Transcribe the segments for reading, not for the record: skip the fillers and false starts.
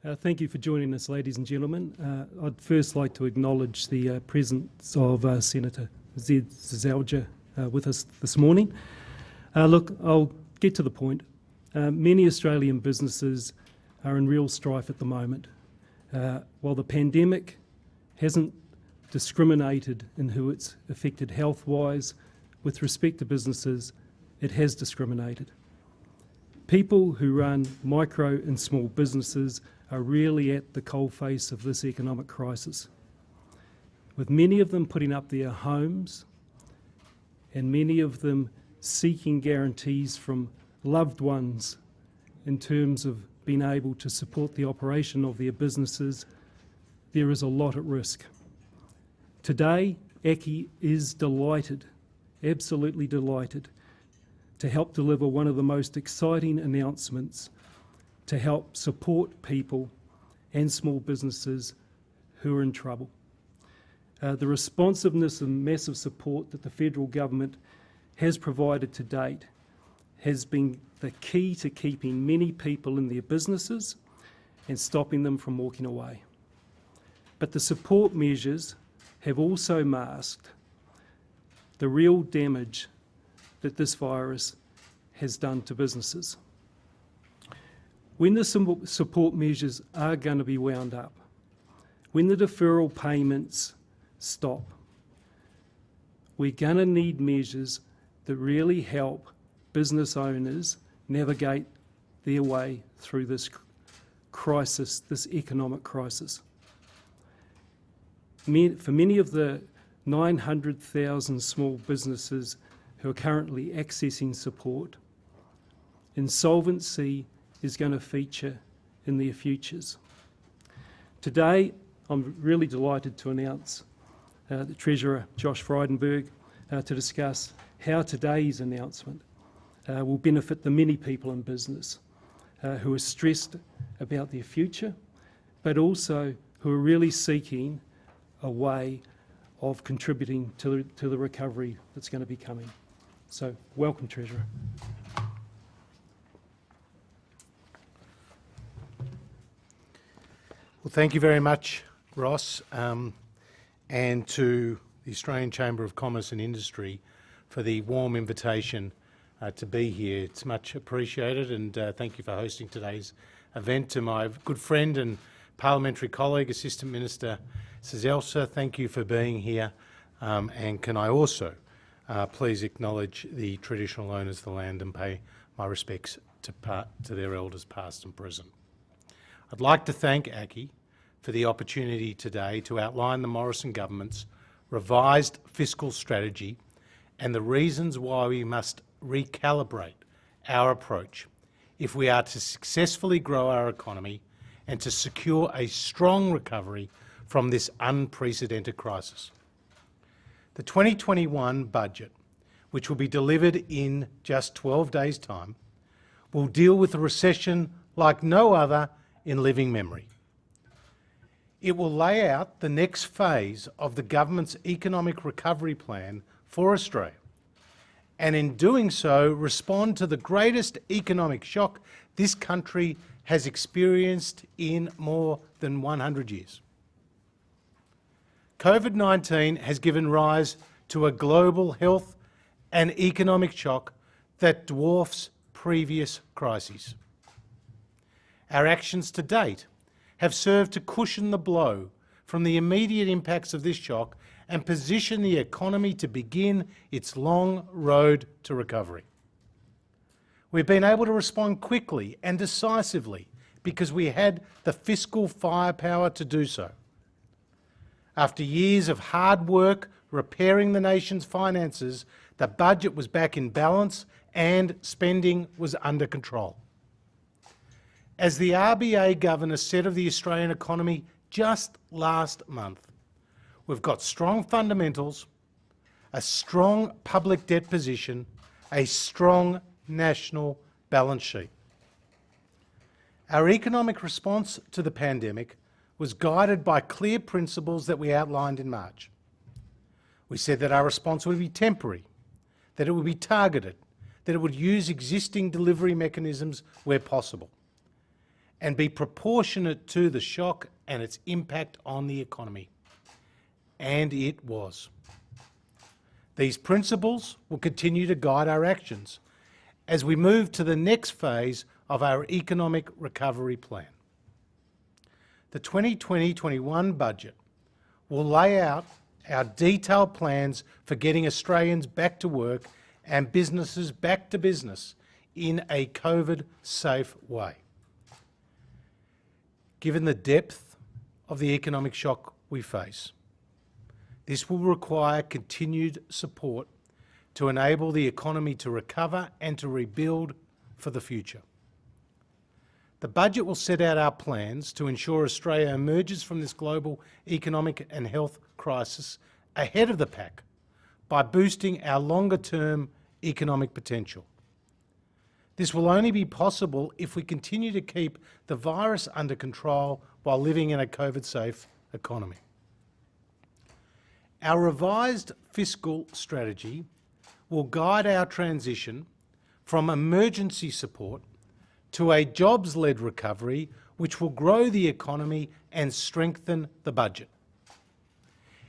Thank you for joining us, ladies and gentlemen. I'd first like to acknowledge the presence of Senator Zed Zalja with us this morning. Look, I'll get to the point. Many Australian businesses are in real strife at the moment. While the pandemic hasn't discriminated in who it's affected health-wise, with respect to businesses, it has discriminated. People who run micro and small businesses are really at the coalface of this economic crisis, with many of them putting up their homes and many of them seeking guarantees from loved ones in terms of being able to support the operation of their businesses. There is a lot at risk. Today, ACCI is delighted, absolutely delighted, to help deliver one of the most exciting announcements to help support people and small businesses who are in trouble. The responsiveness and massive support that the federal government has provided to date has been the key to keeping many people in their businesses and stopping them from walking away. But the support measures have also masked the real damage that this virus has done to businesses. When the support measures are going to be wound up, when the deferral payments stop, we're going to need measures that really help business owners navigate their way through this crisis, this economic crisis. For many of the 900,000 small businesses who are currently accessing support, insolvency is going to feature in their futures. Today, I'm really delighted to announce the Treasurer, Josh Freidenberg, to discuss how today's announcement will benefit the many people in business who are stressed about their future, but also who are really seeking a way of contributing to the recovery that's going to be coming. So, welcome, Treasurer. Well, thank you very much, Ross, and to the Australian Chamber of Commerce and Industry for the warm invitation to be here. It's much appreciated, and thank you for hosting today's event. To my good friend and parliamentary colleague, Assistant Minister Elsa, thank you for being here, and can I also please acknowledge the traditional owners of the land and pay my respects to their elders past and present. I'd like to thank ACCI for the opportunity today to outline the Morrison government's revised fiscal strategy and the reasons why we must recalibrate our approach if we are to successfully grow our economy and to secure a strong recovery from this unprecedented crisis. The 2021 budget, which will be delivered in just 12 days' time, will deal with a recession like no other in living memory. It will lay out the next phase of the government's economic recovery plan for Australia, and in doing so, respond to the greatest economic shock this country has experienced in more than 100 years. COVID-19 has given rise to a global health and economic shock that dwarfs previous crises. Our actions to date have served to cushion the blow from the immediate impacts of this shock and position the economy to begin its long road to recovery. We've been able to respond quickly and decisively because we had the fiscal firepower to do so. After years of hard work repairing the nation's finances, the budget was back in balance and spending was under control. As the RBA Governor said of the Australian economy just last month, we've got strong fundamentals, a strong public debt position, a strong national balance sheet. Our economic response to the pandemic was guided by clear principles that we outlined in March. We said that our response would be temporary, that it would be targeted, that it would use existing delivery mechanisms where possible, and be proportionate to the shock and its impact on the economy. And it was. These principles will continue to guide our actions as we move to the next phase of our economic recovery plan. The 2020-21 budget will lay out our detailed plans for getting Australians back to work and businesses back to business in a COVID-safe way. Given the depth of the economic shock we face, this will require continued support to enable the economy to recover and to rebuild for the future. The budget will set out our plans to ensure Australia emerges from this global economic and health crisis ahead of the pack by boosting our longer-term economic potential. This will only be possible if we continue to keep the virus under control while living in a COVID-safe economy. Our revised fiscal strategy will guide our transition from emergency support to a jobs-led recovery which will grow the economy and strengthen the budget.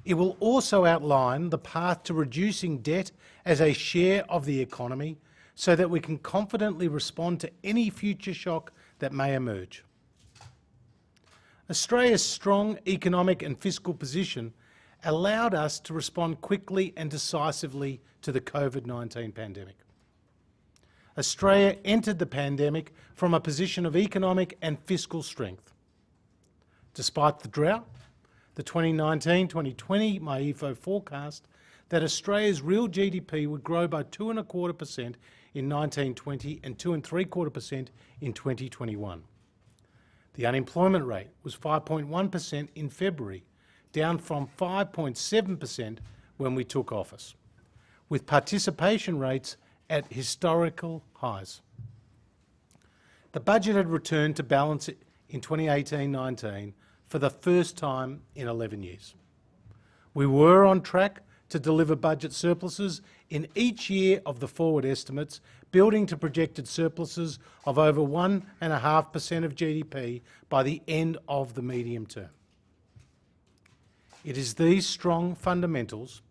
It will also outline the path to reducing debt as a share of the economy so that we can confidently respond to any future shock that may emerge. Australia's strong economic and fiscal position allowed us to respond quickly and decisively to the COVID-19 pandemic. Australia entered the pandemic from a position of economic and fiscal strength. Despite the drought, the 2019-2020 MyEFO forecast that Australia's real GDP would grow by 2.25% in 1920 and 2.75% in 2021. The unemployment rate was 5.1% in February, down from 5.7% when we took office, with participation rates at historical highs. The budget had returned to balance in 2018-19 for the first time in 11 years. We were on track to deliver budget surpluses in each year of the forward estimates, building to projected surpluses of over 1.5% of GDP by the end of the medium term. It is these strong fundamentals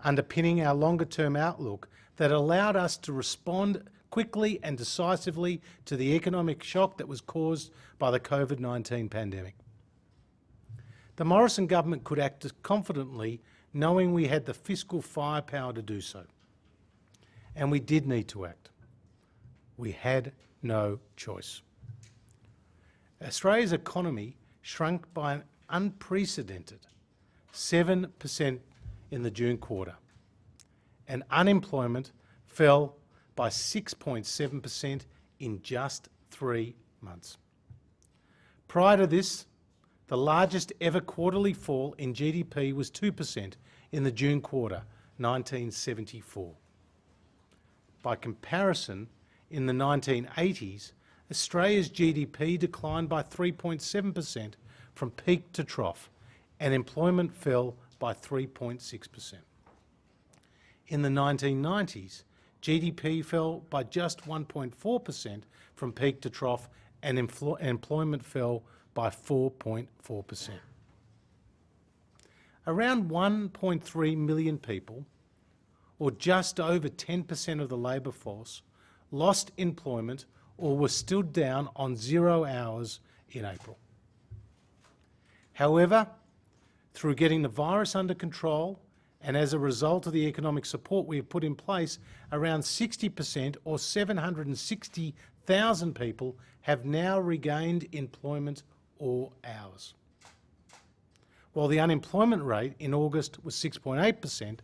underpinning our longer-term outlook that allowed us to respond quickly and decisively to the economic shock that was caused by the COVID-19 pandemic. The Morrison government could act confidently, knowing we had the fiscal firepower to do so. And we did need to act. We had no choice. Australia's economy shrunk by an unprecedented 7% in the June quarter, and unemployment fell by 6.7% in just 3 months. Prior to this, the largest ever quarterly fall in GDP was 2% in the June quarter, 1974. By comparison, in the 1980s, Australia's GDP declined by 3.7% from peak to trough, and employment fell by 3.6%. In the 1990s, GDP fell by just 1.4% from peak to trough, and employment fell by 4.4%. Around 1.3 million people, or just over 10% of the labour force, lost employment or were still down on 0 hours in April. However, through getting the virus under control and as a result of the economic support we have put in place, around 60% or 760,000 people have now regained employment or hours. While the unemployment rate in August was 6.8%,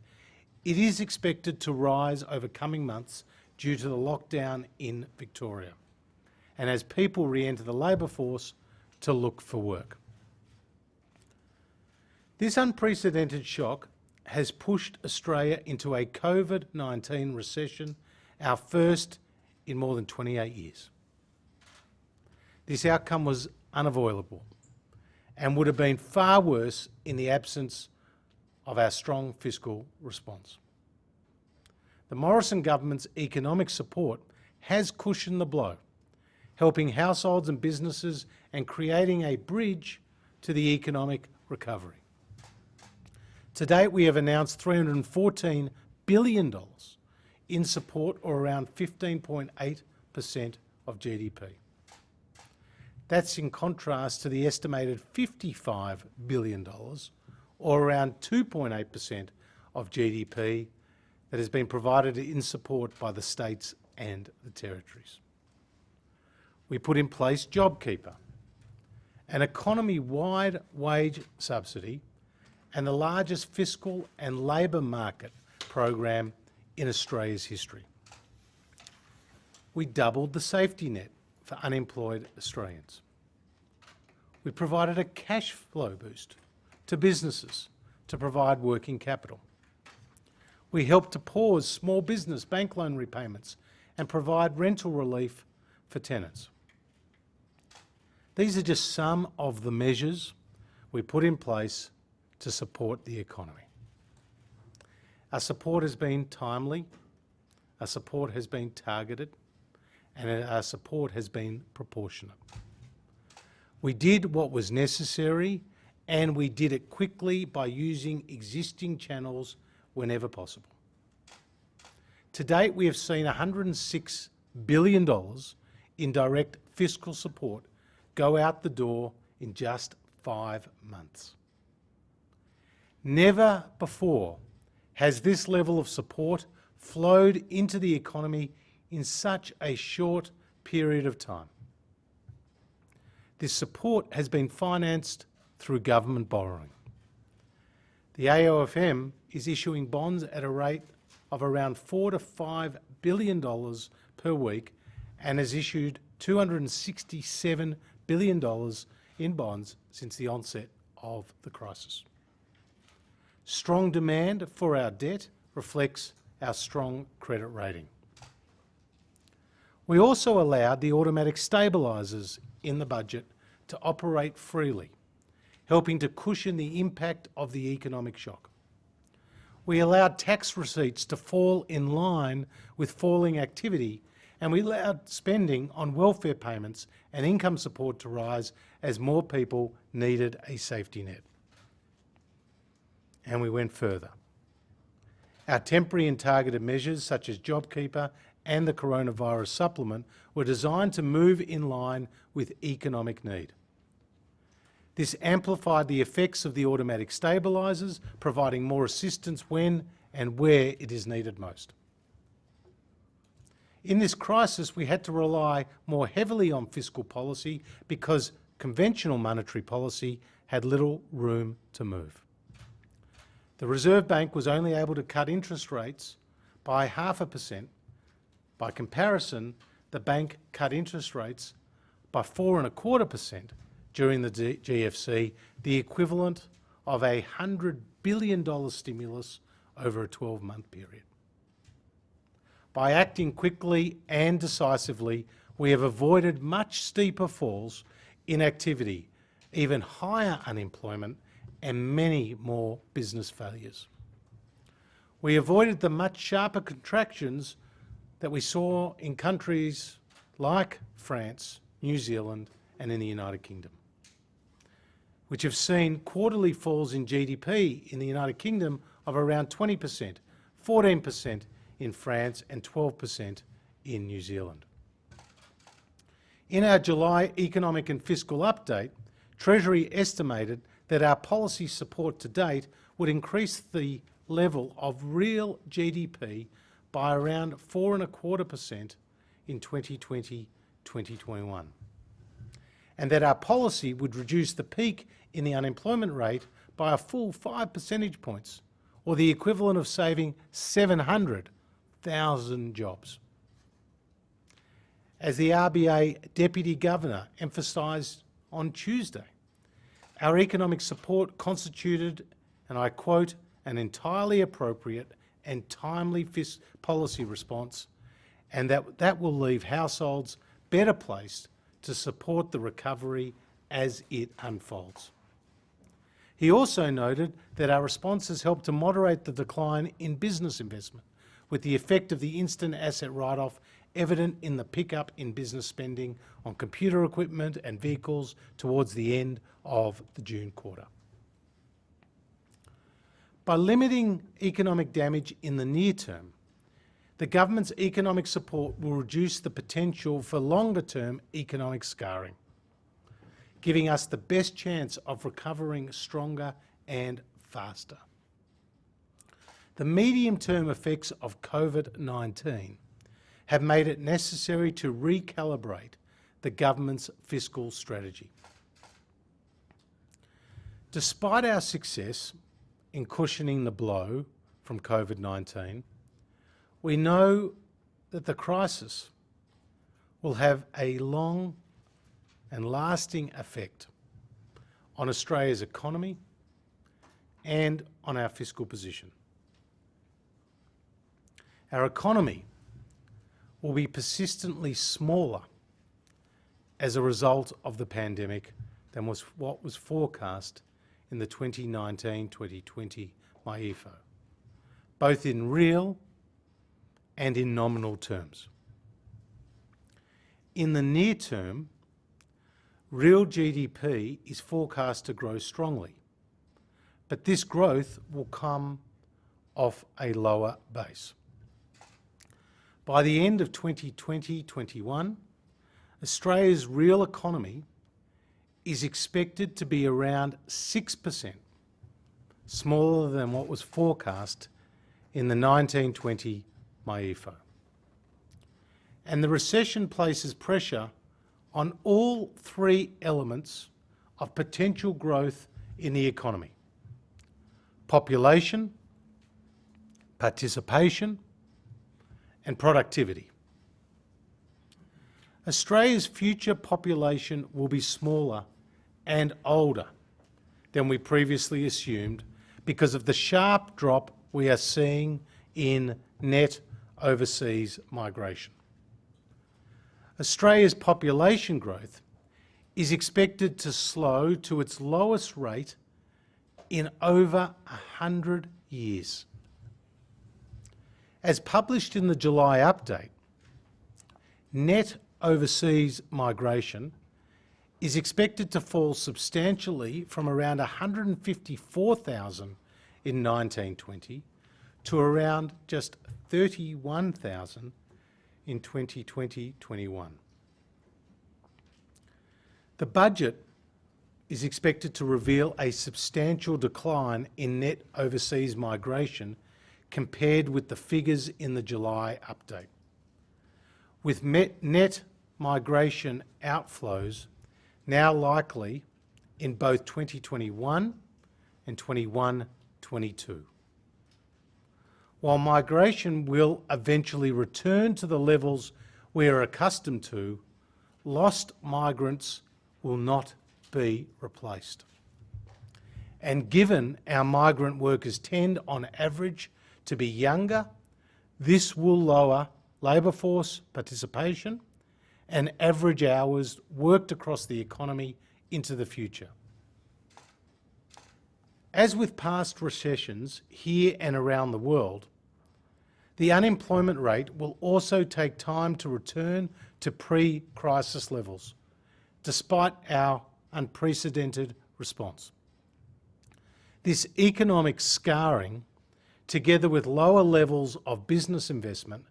it is expected to rise over coming months due to the lockdown in Victoria, and as people re-enter the labour force to look for work. This unprecedented shock has pushed Australia into a COVID-19 recession, our first in more than 28 years. This outcome was unavoidable and would have been far worse in the absence of our strong fiscal response. The Morrison government's economic support has cushioned the blow. helping households and businesses and creating a bridge to the economic recovery. To date, we have announced $314 billion in support, or around 15.8% of GDP. That's in contrast to the estimated $55 billion, or around 2.8% of GDP, that has been provided in support by the states and the territories. We put in place JobKeeper, an economy-wide wage subsidy and the largest fiscal and labour market program in Australia's history. We doubled the safety net for unemployed Australians. We provided a cash flow boost to businesses to provide working capital. We helped to pause small business bank loan repayments and provide rental relief for tenants. These are just some of the measures we put in place to support the economy. Our support has been timely, our support has been targeted, and our support has been proportionate. We did what was necessary, and we did it quickly by using existing channels whenever possible. To date, we have seen $106 billion in direct fiscal support go out the door in just 5 months. Never before has this level of support flowed into the economy in such a short period of time. This support has been financed through government borrowing. The AOFM is issuing bonds at a rate of around $4 to $5 billion per week and has issued $267 billion in bonds since the onset of the crisis. Strong demand for our debt reflects our strong credit rating. We also allowed the automatic stabilisers in the budget to operate freely, helping to cushion the impact of the economic shock. We allowed tax receipts to fall in line with falling activity, and we allowed spending on welfare payments and income support to rise as more people needed a safety net. And we went further. Our temporary and targeted measures, such as JobKeeper and the coronavirus supplement, were designed to move in line with economic need. This amplified the effects of the automatic stabilisers, providing more assistance when and where it is needed most. In this crisis, we had to rely more heavily on fiscal policy because conventional monetary policy had little room to move. The Reserve Bank was only able to cut interest rates by 0.5%. By comparison, the bank cut interest rates by 4.25% during the GFC, the equivalent of a $100 billion stimulus over a 12-month period. By acting quickly and decisively, we have avoided much steeper falls in activity, even higher unemployment, and many more business failures. We avoided the much sharper contractions that we saw in countries like France, New Zealand, and in the United Kingdom, which have seen quarterly falls in GDP in the United Kingdom of around 20%, 14% in France, and 12% in New Zealand. In our July economic and fiscal update, Treasury estimated that our policy support to date would increase the level of real GDP by around 4.25% in 2020-2021, and that our policy would reduce the peak in the unemployment rate by a full 5 percentage points, or the equivalent of saving 700,000 jobs. As the RBA Deputy Governor emphasised on Tuesday, our economic support constituted, and I quote, an entirely appropriate and timely policy response, and that will leave households better placed to support the recovery as it unfolds. He also noted that our response has helped to moderate the decline in business investment, with the effect of the instant asset write-off evident in the pickup in business spending on computer equipment and vehicles towards the end of the June quarter. By limiting economic damage in the near term, the government's economic support will reduce the potential for longer-term economic scarring, giving us the best chance of recovering stronger and faster. The medium-term effects of COVID-19 have made it necessary to recalibrate the government's fiscal strategy. Despite our success in cushioning the blow from COVID-19, we know that the crisis will have a long and lasting effect on Australia's economy and on our fiscal position. Our economy will be persistently smaller as a result of the pandemic than what was forecast in the 2019-2020 MYEFO, both in real and in nominal terms. In the near term, real GDP is forecast to grow strongly, but this growth will come off a lower base. By the end of 2020-21, Australia's real economy is expected to be around 6%, smaller than what was forecast in the 1920 MYEFO. And the recession places pressure on all three elements of potential growth in the economy: population, participation, and productivity. Australia's future population will be smaller and older than we previously assumed because of the sharp drop we are seeing in net overseas migration. Australia's population growth is expected to slow to its lowest rate in over 100 years. As published in the July update, net overseas migration is expected to fall substantially from around 154,000 in 1920 to around just 31,000 in 2020-21. The budget is expected to reveal a substantial decline in net overseas migration compared with the figures in the July update, with net migration outflows now likely in both 2021 and 21-22. While migration will eventually return to the levels we are accustomed to, lost migrants will not be replaced. And given our migrant workers tend on average to be younger, this will lower labour force participation and average hours worked across the economy into the future. As with past recessions here and around the world, the unemployment rate will also take time to return to pre-crisis levels, despite our unprecedented response. This economic scarring, together with lower levels of business investment,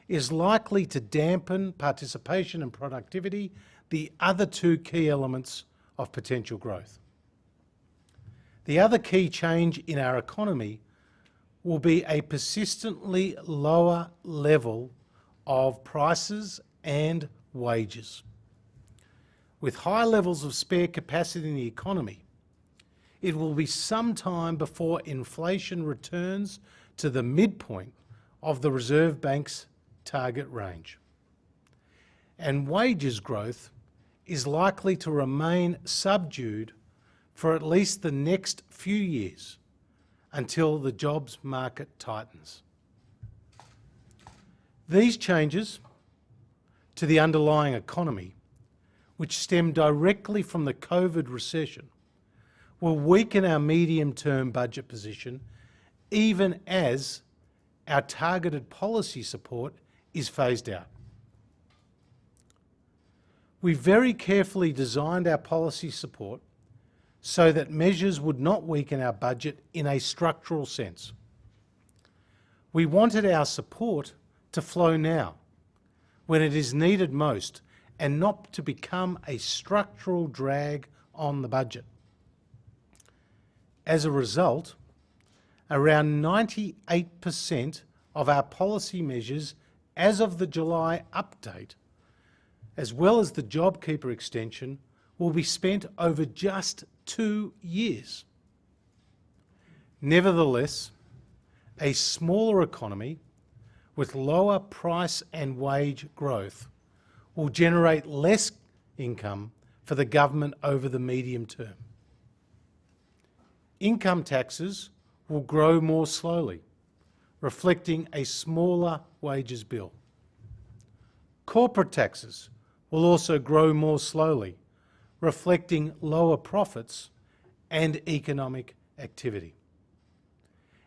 is likely to dampen participation and productivity, the other two key elements of potential growth. The other key change in our economy will be a persistently lower level of prices and wages. With high levels of spare capacity in the economy, it will be some time before inflation returns to the midpoint of the Reserve Bank's target range. And wages growth is likely to remain subdued for at least the next few years until the jobs market tightens. These changes to the underlying economy, which stem directly from the COVID recession, will weaken our medium-term budget position even as our targeted policy support is phased out. We very carefully designed our policy support so that measures would not weaken our budget in a structural sense. We wanted our support to flow now, when it is needed most, and not to become a structural drag on the budget. As a result, around 98% of our policy measures as of the July update, as well as the JobKeeper extension, will be spent over just 2 years. Nevertheless, a smaller economy with lower price and wage growth will generate less income for the government over the medium term. Income taxes will grow more slowly, reflecting a smaller wages bill. Corporate taxes will also grow more slowly, reflecting lower profits and economic activity.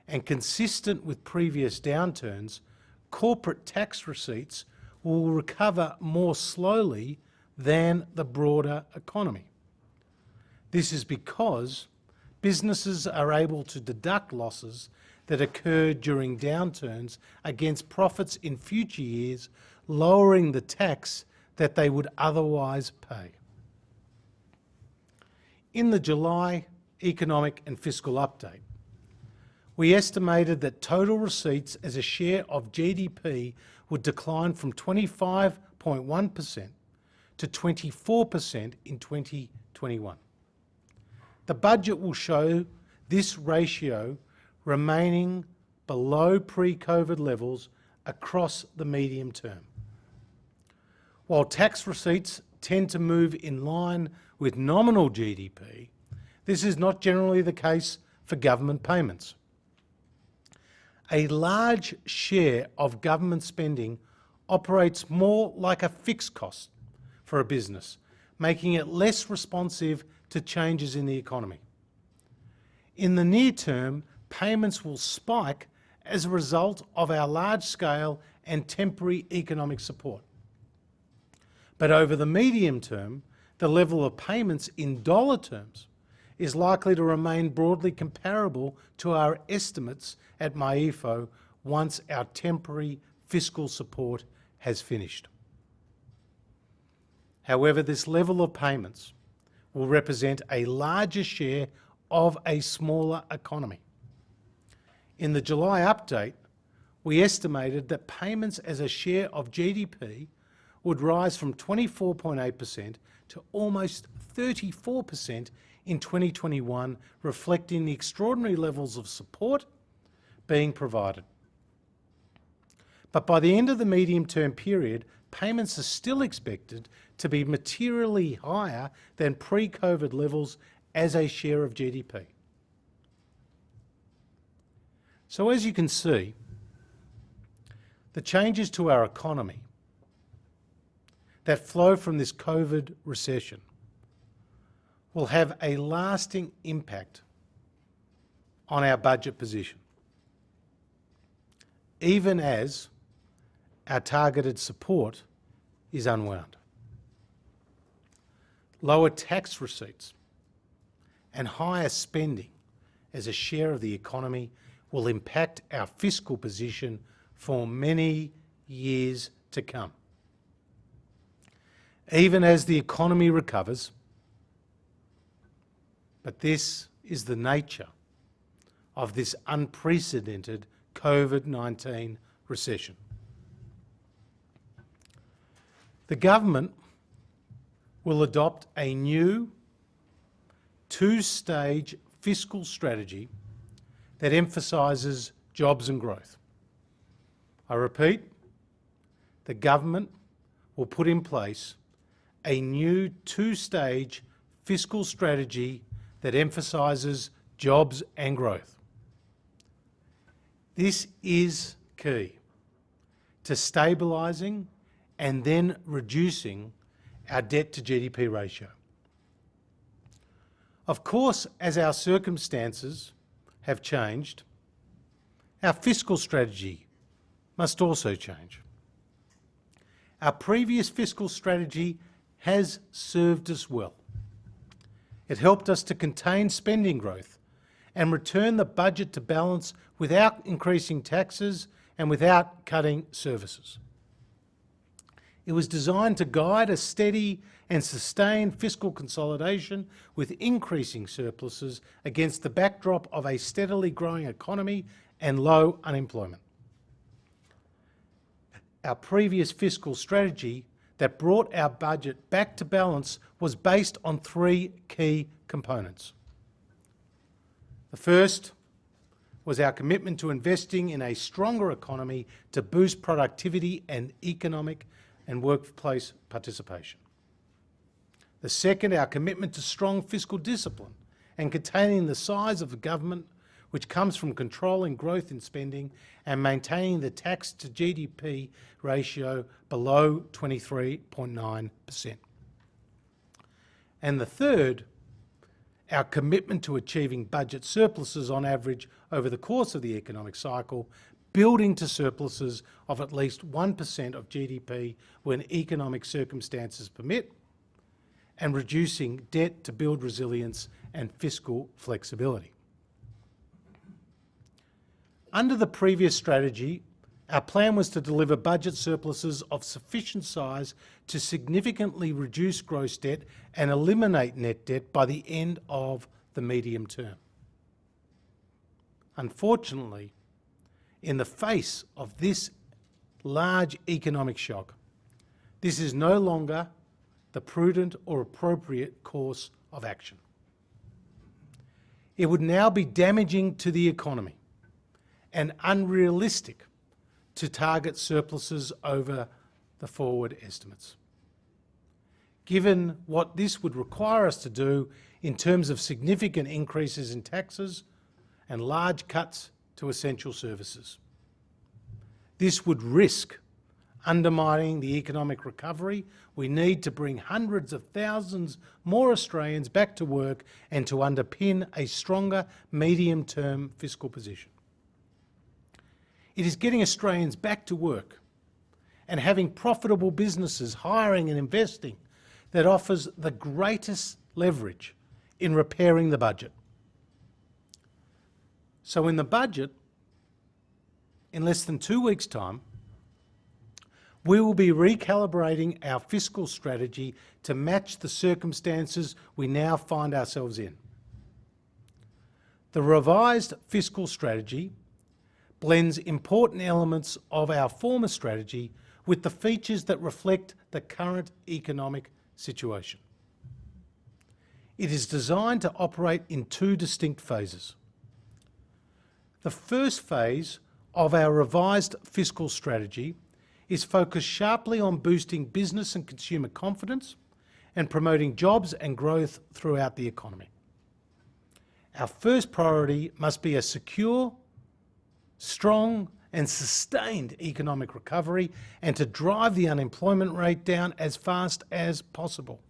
And consistent with previous downturns, corporate tax receipts will recover more slowly than the broader economy. This is because businesses are able to deduct losses that occurred during downturns against profits in future years, lowering the tax that they would otherwise pay. In the July Economic and Fiscal Update, we estimated that total receipts as a share of GDP would decline from 25.1% to 24% in 2021. The budget will show this ratio remaining below pre-COVID levels across the medium term. While tax receipts tend to move in line with nominal GDP, this is not generally the case for government payments. A large share of government spending operates more like a fixed cost for a business, making it less responsive to changes in the economy. In the near term, payments will spike as a result of our large-scale and temporary economic support. But over the medium term, the level of payments in dollar terms is likely to remain broadly comparable to our estimates at MyEFO once our temporary fiscal support has finished. However, this level of payments will represent a larger share of a smaller economy. In the July update, we estimated that payments as a share of GDP would rise from 24.8% to almost 34% in 2021, reflecting the extraordinary levels of support being provided. But by the end of the medium-term period, payments are still expected to be materially higher than pre-COVID levels as a share of GDP. So as you can see, the changes to our economy that flow from this COVID recession will have a lasting impact on our budget position, even as our targeted support is unwound. Lower tax receipts and higher spending as a share of the economy will impact our fiscal position for many years to come. Even as the economy recovers, but this is the nature of this unprecedented COVID-19 recession. The government will adopt a new two-stage fiscal strategy that emphasises jobs and growth. I repeat, the government will put in place a new two-stage fiscal strategy that emphasises jobs and growth. This is key to stabilising and then reducing our debt to GDP ratio. Of course, as our circumstances have changed, our fiscal strategy must also change. Our previous fiscal strategy has served us well. It helped us to contain spending growth and return the budget to balance without increasing taxes and without cutting services. It was designed to guide a steady and sustained fiscal consolidation with increasing surpluses against the backdrop of a steadily growing economy and low unemployment. Our previous fiscal strategy that brought our budget back to balance was based on three key components. The first was our commitment to investing in a stronger economy to boost productivity and economic and workplace participation. The second, our commitment to strong fiscal discipline and containing the size of the government, which comes from controlling growth in spending and maintaining the tax to GDP ratio below 23.9%. And the third, our commitment to achieving budget surpluses on average over the course of the economic cycle, building to surpluses of at least 1% of GDP when economic circumstances permit, and reducing debt to build resilience and fiscal flexibility. Under the previous strategy, our plan was to deliver budget surpluses of sufficient size to significantly reduce gross debt and eliminate net debt by the end of the medium term. Unfortunately, in the face of this large economic shock, this is no longer the prudent or appropriate course of action. It would now be damaging to the economy and unrealistic to target surpluses over the forward estimates, given what this would require us to do in terms of significant increases in taxes and large cuts to essential services. This would risk undermining the economic recovery we need to bring hundreds of thousands more Australians back to work and to underpin a stronger medium-term fiscal position. It is getting Australians back to work and having profitable businesses hiring and investing that offers the greatest leverage in repairing the budget. So in the budget, in less than 2 weeks' time, we will be recalibrating our fiscal strategy to match the circumstances we now find ourselves in. The revised fiscal strategy blends important elements of our former strategy with the features that reflect the current economic situation. It is designed to operate in two distinct phases. The first phase of our revised fiscal strategy is focused sharply on boosting business and consumer confidence and promoting jobs and growth throughout the economy. Our first priority must be a secure, strong and sustained economic recovery and to drive the unemployment rate down as fast as possible.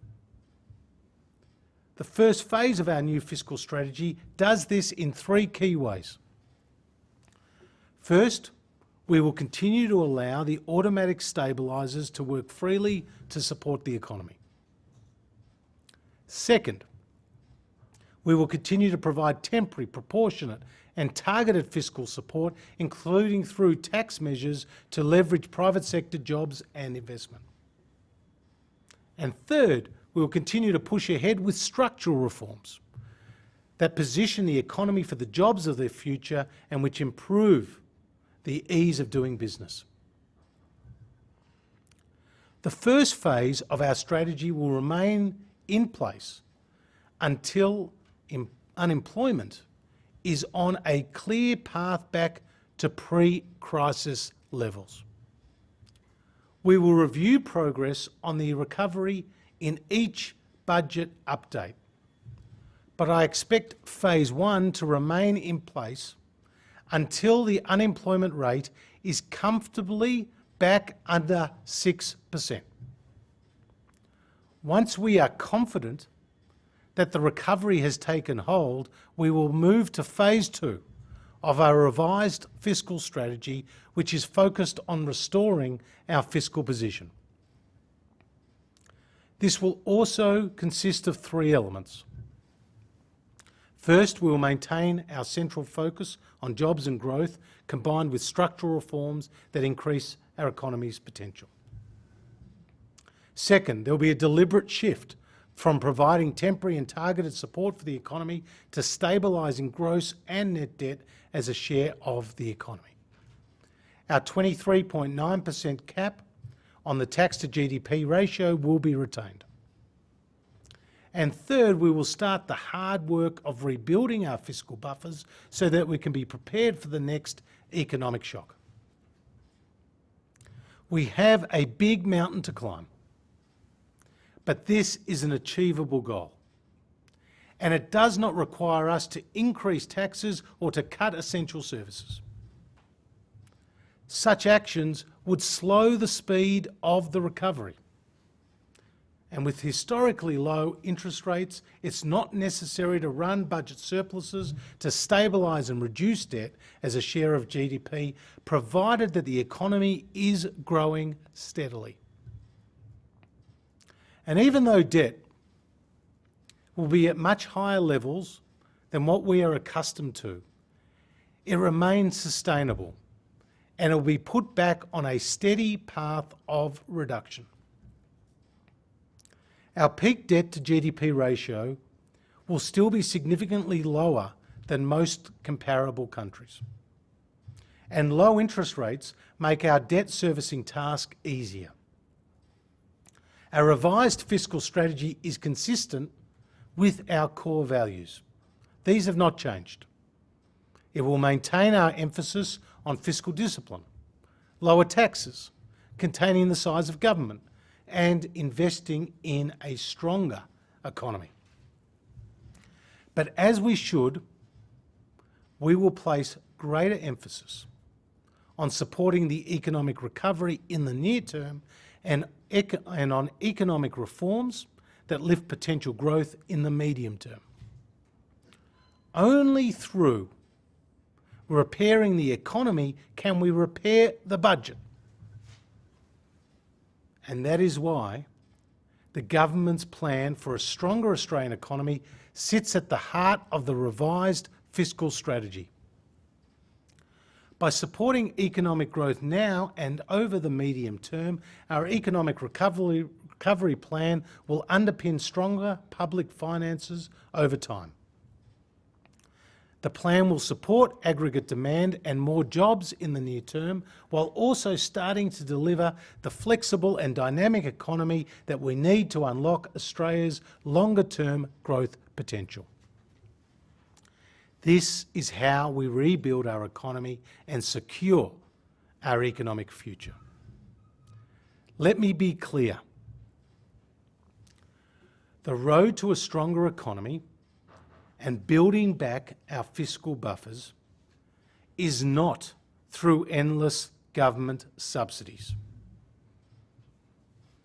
The first phase of our new fiscal strategy does this in three key ways. First, we will continue to allow the automatic stabilisers to work freely to support the economy. Second, we will continue to provide temporary, proportionate and targeted fiscal support, including through tax measures to leverage private sector jobs and investment. And third, we will continue to push ahead with structural reforms that position the economy for the jobs of the future and which improve the ease of doing business. The first phase of our strategy will remain in place until unemployment is on a clear path back to pre-crisis levels. We will review progress on the recovery in each budget update, but I expect phase one to remain in place until the unemployment rate is comfortably back under 6%. Once we are confident that the recovery has taken hold, we will move to phase two of our revised fiscal strategy, which is focused on restoring our fiscal position. This will also consist of three elements. First, we will maintain our central focus on jobs and growth, combined with structural reforms that increase our economy's potential. Second, there will be a deliberate shift from providing temporary and targeted support for the economy to stabilising gross and net debt as a share of the economy. Our 23.9% cap on the tax to GDP ratio will be retained. And third, we will start the hard work of rebuilding our fiscal buffers so that we can be prepared for the next economic shock. We have a big mountain to climb, but this is an achievable goal. And it does not require us to increase taxes or to cut essential services. Such actions would slow the speed of the recovery. And with historically low interest rates, it's not necessary to run budget surpluses to stabilise and reduce debt as a share of GDP, provided that the economy is growing steadily. And even though debt will be at much higher levels than what we are accustomed to, it remains sustainable and it will be put back on a steady path of reduction. Our peak debt to GDP ratio will still be significantly lower than most comparable countries. And low interest rates make our debt servicing task easier. Our revised fiscal strategy is consistent with our core values. These have not changed. It will maintain our emphasis on fiscal discipline, lower taxes, containing the size of government, and investing in a stronger economy. But as we should, we will place greater emphasis on supporting the economic recovery in the near term and on economic reforms that lift potential growth in the medium term. Only through repairing the economy can we repair the budget. And that is why the government's plan for a stronger Australian economy sits at the heart of the revised fiscal strategy. By supporting economic growth now and over the medium term, our economic recovery plan will underpin stronger public finances over time. The plan will support aggregate demand and more jobs in the near term, while also starting to deliver the flexible and dynamic economy that we need to unlock Australia's longer-term growth potential. This is how we rebuild our economy and secure our economic future. Let me be clear. The road to a stronger economy and building back our fiscal buffers is not through endless government subsidies.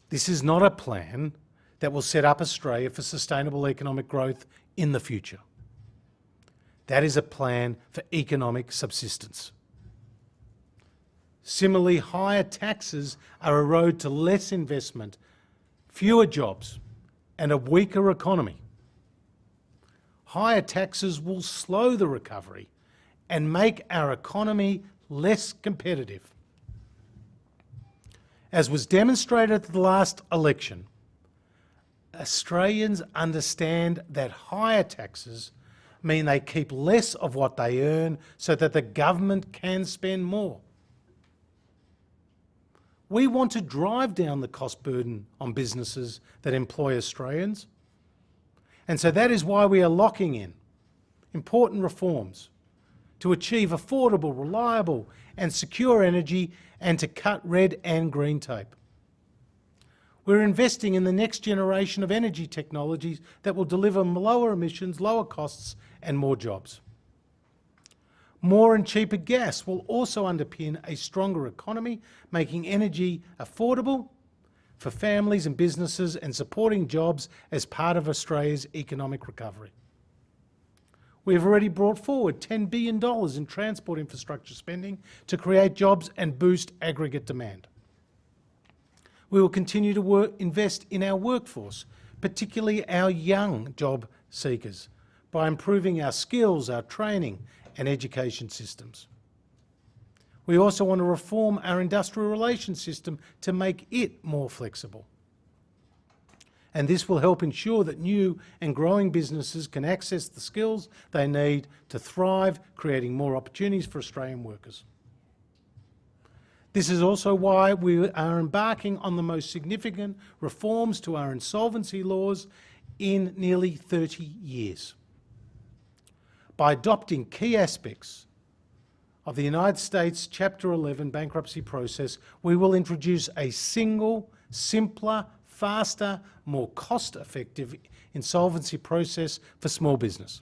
This is not a plan that will set up Australia for sustainable economic growth in the future. That is a plan for economic subsistence. Similarly, higher taxes are a road to less investment, fewer jobs, and a weaker economy. Higher taxes will slow the recovery and make our economy less competitive. As was demonstrated at the last election, Australians understand that higher taxes mean they keep less of what they earn so that the government can spend more. We want to drive down the cost burden on businesses that employ Australians. And so that is why we are locking in important reforms to achieve affordable, reliable and secure energy and to cut red and green tape. We're investing in the next generation of energy technologies that will deliver lower emissions, lower costs and more jobs. More and cheaper gas will also underpin a stronger economy, making energy affordable for families and businesses and supporting jobs as part of Australia's economic recovery. We have already brought forward $10 billion in transport infrastructure spending to create jobs and boost aggregate demand. We will continue to invest in our workforce, particularly our young job seekers, by improving our skills, our training and education systems. We also want to reform our industrial relations system to make it more flexible. And this will help ensure that new and growing businesses can access the skills they need to thrive, creating more opportunities for Australian workers. This is also why we are embarking on the most significant reforms to our insolvency laws in nearly 30 years. By adopting key aspects of the United States Chapter 11 bankruptcy process, we will introduce a single, simpler, faster, more cost-effective insolvency process for small business.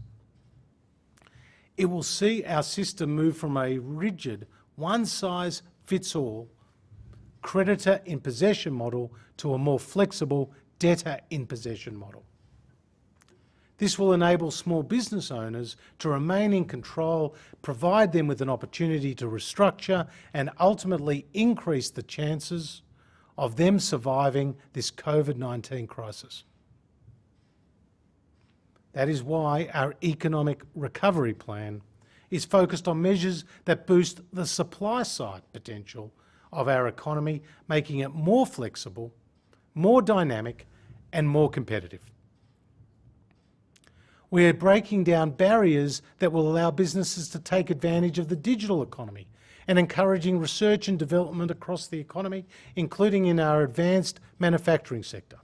It will see our system move from a rigid, one-size-fits-all creditor in possession model to a more flexible debtor in possession model. This will enable small business owners to remain in control, provide them with an opportunity to restructure, and ultimately increase the chances of them surviving this COVID-19 crisis. That is why our economic recovery plan is focused on measures that boost the supply side potential of our economy, making it more flexible, more dynamic, and more competitive. We are breaking down barriers that will allow businesses to take advantage of the digital economy and encouraging research and development across the economy, including in our advanced manufacturing sector.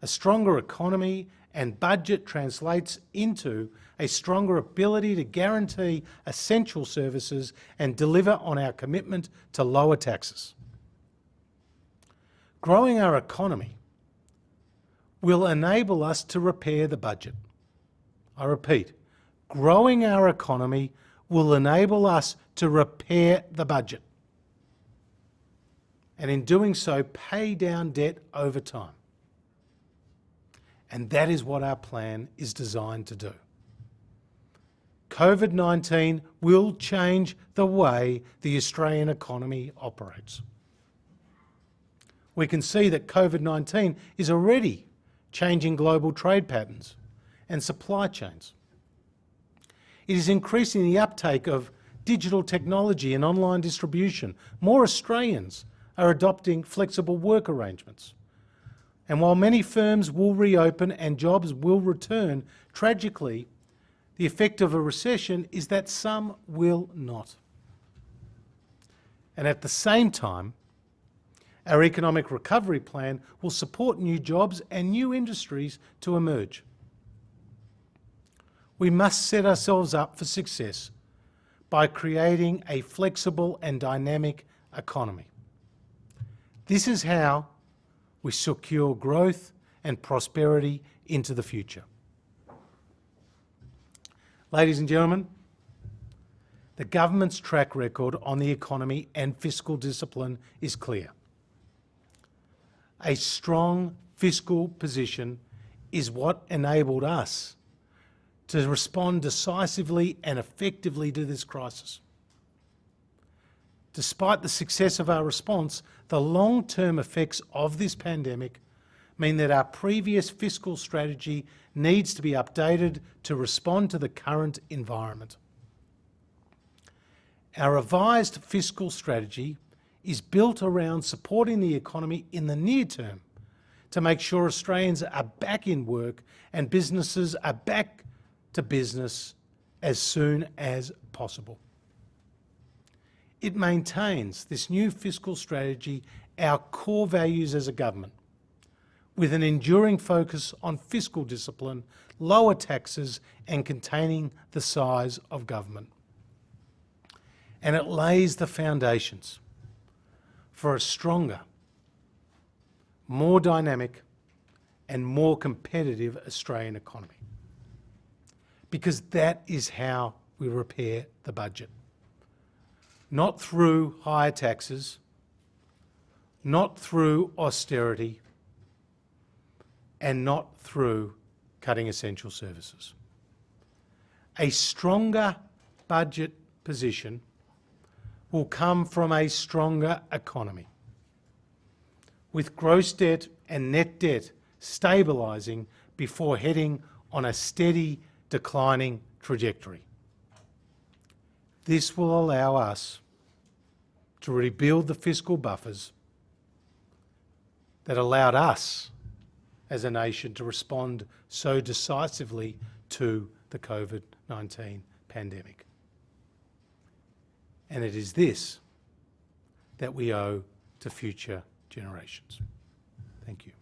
A stronger economy and budget translates into a stronger ability to guarantee essential services and deliver on our commitment to lower taxes. Growing our economy will enable us to repair the budget. I repeat, growing our economy will enable us to repair the budget, and in doing so, pay down debt over time. And that is what our plan is designed to do. COVID-19 will change the way the Australian economy operates. We can see that COVID-19 is already changing global trade patterns and supply chains. It is increasing the uptake of digital technology and online distribution. More Australians are adopting flexible work arrangements. And while many firms will reopen and jobs will return, tragically, the effect of a recession is that some will not. And at the same time, our economic recovery plan will support new jobs and new industries to emerge. We must set ourselves up for success by creating a flexible and dynamic economy. This is how we secure growth and prosperity into the future. Ladies and gentlemen, the government's track record on the economy and fiscal discipline is clear. A strong fiscal position is what enabled us to respond decisively and effectively to this crisis. Despite the success of our response, the long-term effects of this pandemic mean that our previous fiscal strategy needs to be updated to respond to the current environment. Our revised fiscal strategy is built around supporting the economy in the near term to make sure Australians are back in work and businesses are back to business as soon as possible. It maintains, this new fiscal strategy, our core values as a government, with an enduring focus on fiscal discipline, lower taxes and containing the size of government. And it lays the foundations for a stronger, more dynamic and more competitive Australian economy. Because that is how we repair the budget. Not through higher taxes, not through austerity, and not through cutting essential services. A stronger budget position will come from a stronger economy. with gross debt and net debt stabilising before heading on a steady declining trajectory. This will allow us to rebuild the fiscal buffers that allowed us as a nation to respond so decisively to the COVID-19 pandemic. And it is this that we owe to future generations. Thank you.